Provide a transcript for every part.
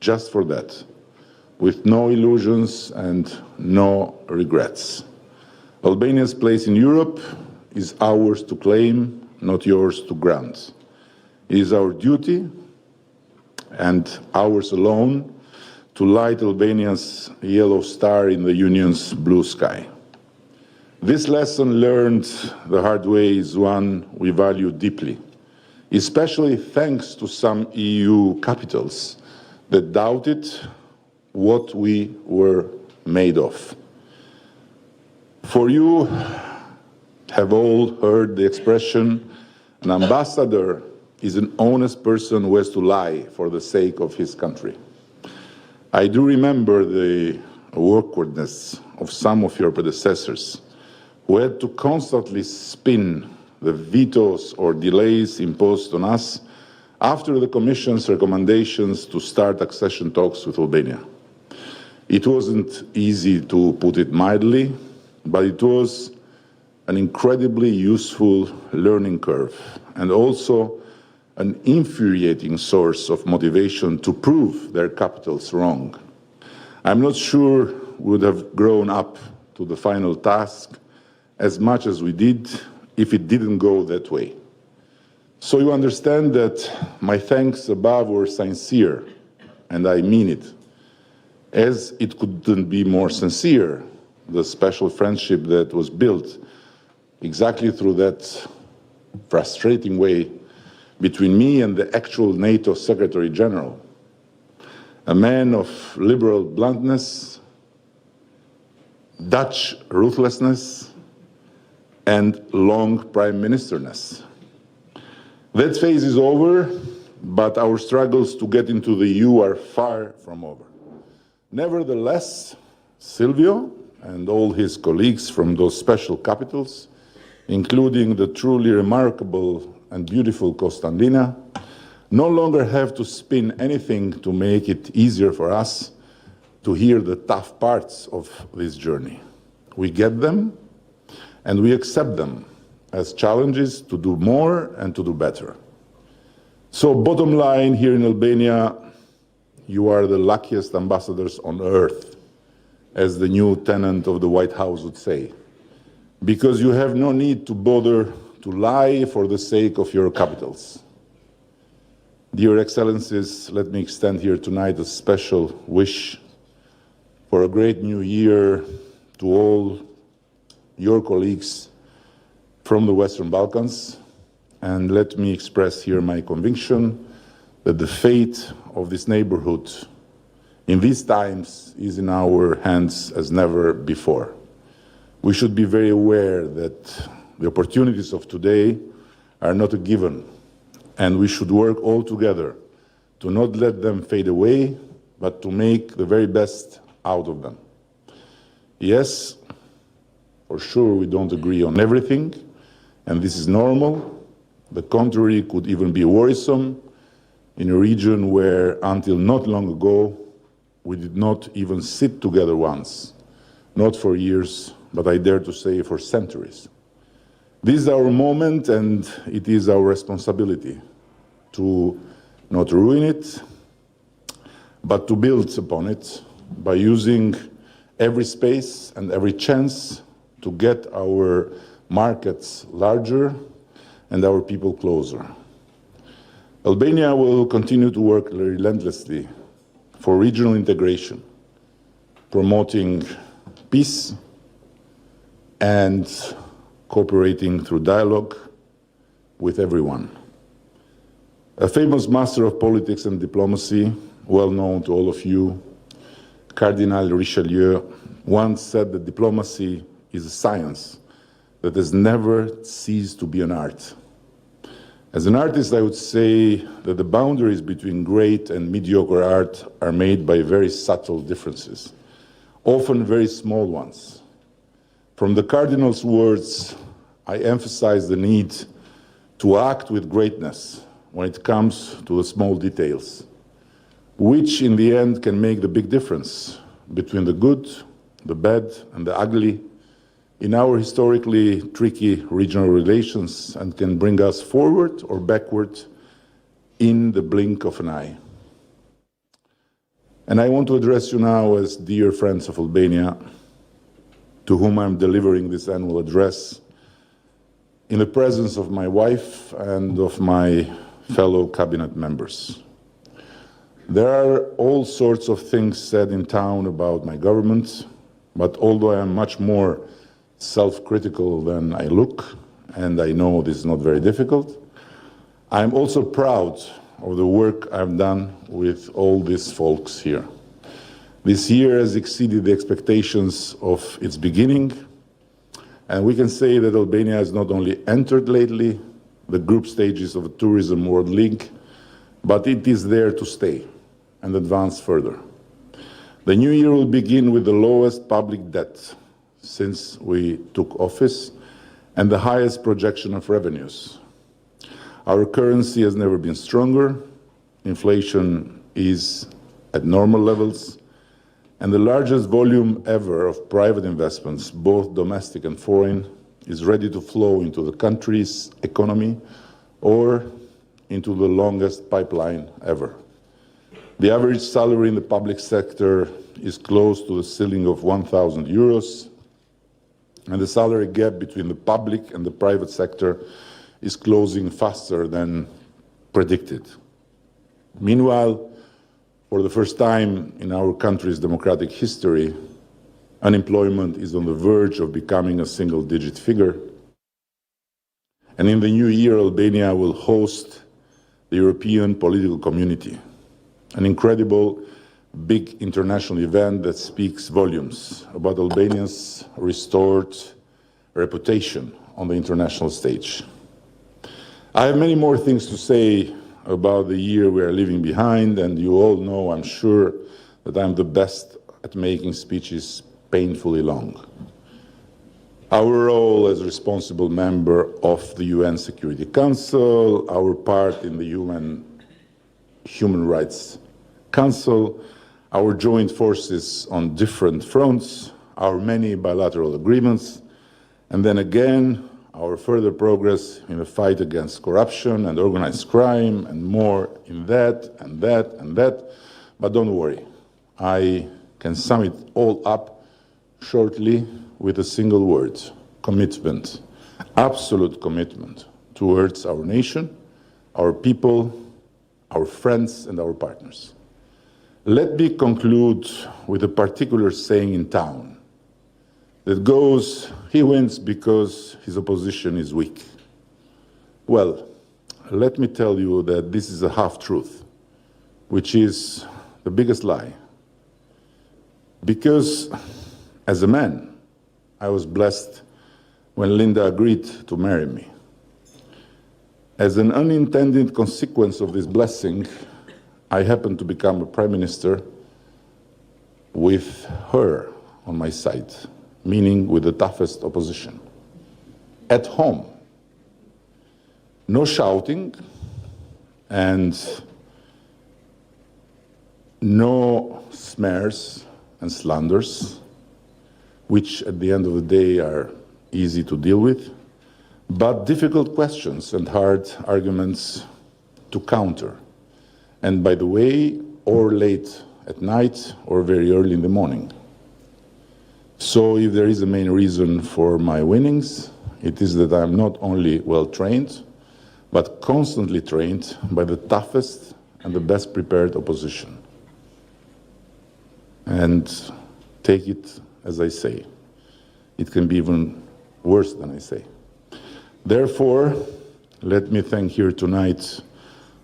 just for that, with no illusions and no regrets. Albania's place in Europe is ours to claim, not yours to grant. It is our duty, and ours alone, to light Albania's yellow star in the Union's blue sky. This lesson learned the hard way is one we value deeply, especially thanks to some EU capitals that doubted what we were made of. For you have all heard the expression, an ambassador is an honest person who has to lie for the sake of his country. I do remember the awkwardness of some of your predecessors who had to constantly spin the vetoes or delays imposed on us after the Commission's recommendations to start accession talks with Albania. It wasn't easy, to put it mildly, but it was an incredibly useful learning curve and also an infuriating source of motivation to prove their capitals wrong. I'm not sure we would have grown up to the final task as much as we did if it didn't go that way. So you understand that my thanks above were sincere, and I mean it, as it couldn't be more sincere, the special friendship that was built exactly through that frustrating way between me and the actual NATO Secretary General, a man of liberal bluntness, Dutch ruthlessness, and long prime ministerness. That phase is over, but our struggles to get into the EU are far from over. Nevertheless, Silvio and all his colleagues from those special capitals, including the truly remarkable and beautiful Constantina, no longer have to spin anything to make it easier for us to hear the tough parts of this journey. We get them, and we accept them as challenges to do more and to do better. So bottom line, here in Albania, you are the luckiest ambassadors on earth, as the new tenant of the White House would say, because you have no need to bother to lie for the sake of your capitals. Dear Excellencies, let me extend here tonight a special wish for a great new year to all your colleagues from the Western Balkans, and let me express here my conviction that the fate of this neighborhood in these times is in our hands as never before. We should be very aware that the opportunities of today are not a given, and we should work all together to not let them fade away, but to make the very best out of them. Yes, for sure we don't agree on everything, and this is normal. The contrary could even be worrisome in a region where, until not long ago, we did not even sit together once, not for years, but I dare to say for centuries. This is our moment, and it is our responsibility to not ruin it, but to build upon it by using every space and every chance to get our markets larger and our people closer. Albania will continue to work relentlessly for regional integration, promoting peace and cooperating through dialogue with everyone. A famous master of politics and diplomacy, well known to all of you, Cardinal Richelieu, once said that diplomacy is a science that has never ceased to be an art. As an artist, I would say that the boundaries between great and mediocre art are made by very subtle differences, often very small ones. From the Cardinal's words, I emphasize the need to act with greatness when it comes to the small details, which in the end can make the big difference between the good, the bad, and the ugly in our historically tricky regional relations, and can bring us forward or backward in the blink of an eye. And I want to address you now as dear friends of Albania, to whom I'm delivering this annual address, in the presence of my wife and of my fellow cabinet members. There are all sorts of things said in town about my government, but although I am much more self-critical than I look, and I know this is not very difficult, I'm also proud of the work I've done with all these folks here. This year has exceeded the expectations of its beginning, and we can say that Albania has not only entered lately the group stages of the Tourism World League, but it is there to stay and advance further. The new year will begin with the lowest public debt since we took office and the highest projection of revenues. Our currency has never been stronger, inflation is at normal levels, and the largest volume ever of private investments, both domestic and foreign, is ready to flow into the country's economy or into the longest pipeline ever. The average salary in the public sector is close to the ceiling of 1,000 euros, and the salary gap between the public and the private sector is closing faster than predicted. Meanwhile, for the first time in our country's democratic history, unemployment is on the verge of becoming a single-digit figure. And in the new year, Albania will host the European political community, an incredible, big international event that speaks volumes about Albania's restored reputation on the international stage. I have many more things to say about the year we are leaving behind, and you all know, I'm sure, that I'm the best at making speeches painfully long. Our role as responsible member of the UN Security Council, our part in the Human Rights Council, our joint forces on different fronts, our many bilateral agreements, and then again, our further progress in the fight against corruption and organized crime, and more in that, and that, and that. But don't worry, I can sum it all up shortly with a single word: commitment. Absolute commitment towards our nation, our people, our friends, and our partners. Let me conclude with a particular saying in town that goes, he wins because his opposition is weak. Well, let me tell you that this is a half-truth, which is the biggest lie. Because as a man, I was blessed when Linda agreed to marry me. As an unintended consequence of this blessing, I happened to become a prime minister with her on my side, meaning with the toughest opposition. At home, no shouting and no smears and slanders, which at the end of the day are easy to deal with, but difficult questions and hard arguments to counter. And by the way, or late at night or very early in the morning. So if there is a main reason for my winnings, it is that I'm not only well-trained, but constantly trained by the toughest and the best prepared opposition. And take it as I say. It can be even worse than I say. Therefore, let me thank here tonight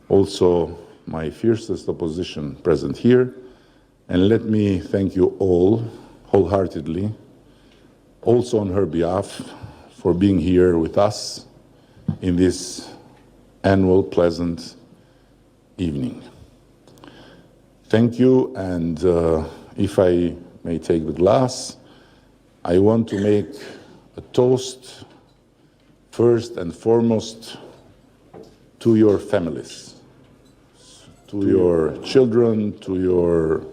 also my fiercest opposition present here, and let me thank you all wholeheartedly, also on her behalf, for being here with us in this annual pleasant evening. Thank you, and if I may take the glass, I want to make a toast, first and foremost, to your families, to your children, to your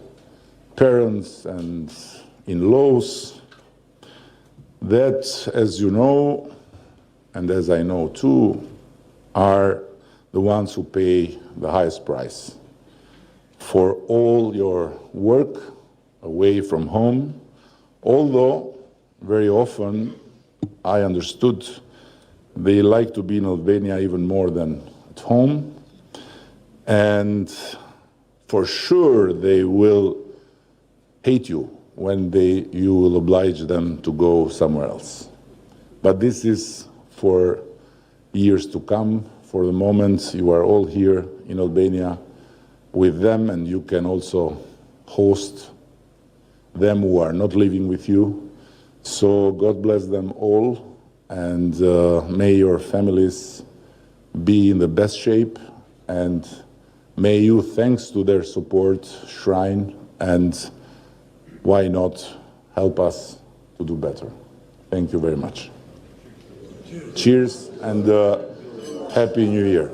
parents and in-laws, that, as you know, and as I know too, are the ones who pay the highest price for all your work away from home, although very often I understood they like to be in Albania even more than at home, and for sure they will hate you when you will oblige them to go somewhere else. But this is for years to come. For the moment, you are all here in Albania with them, and you can also host them who are not living with you. So God bless them all, and may your families be in the best shape, and may you, thanks to their support, shrine, and why not help us to do better. Thank you very much. Cheers and Happy New Year.